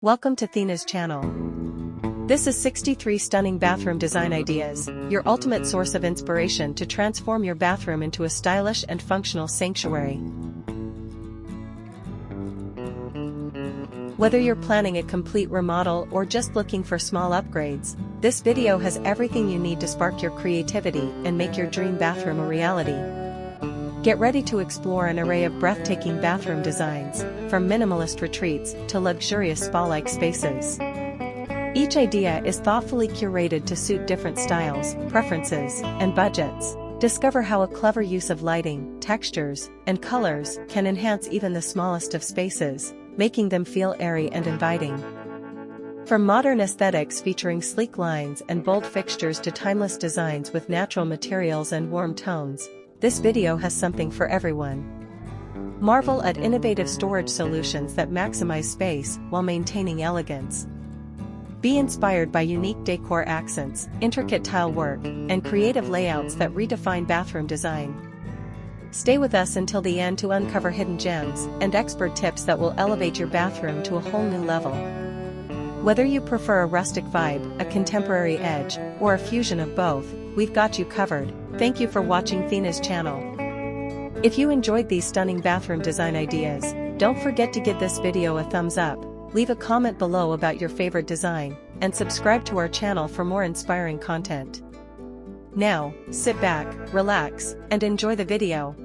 Welcome to Thenas Channel. This is 63 stunning bathroom design ideas, your ultimate source of inspiration to transform your bathroom into a stylish and functional sanctuary. Whether you're planning a complete remodel or just looking for small upgrades, this video has everything you need to spark your creativity and make your dream bathroom a reality. Get ready to explore an array of breathtaking bathroom designs, from minimalist retreats to luxurious spa-like spaces. Each idea is thoughtfully curated to suit different styles, preferences, and budgets. Discover how a clever use of lighting, textures, and colors can enhance even the smallest of spaces, making them feel airy and inviting. From modern aesthetics featuring sleek lines and bold fixtures to timeless designs with natural materials and warm tones, this video has something for everyone. Marvel at innovative storage solutions that maximize space while maintaining elegance. Be inspired by unique decor accents, intricate tile work, and creative layouts that redefine bathroom design. Stay with us until the end to uncover hidden gems and expert tips that will elevate your bathroom to a whole new level. Whether you prefer a rustic vibe, a contemporary edge, or a fusion of both, we've got you covered. Thank you for watching Thenas Channel. If you enjoyed these stunning bathroom design ideas, don't forget to give this video a thumbs up, leave a comment below about your favorite design, and subscribe to our channel for more inspiring content. Now, sit back, relax, and enjoy the video.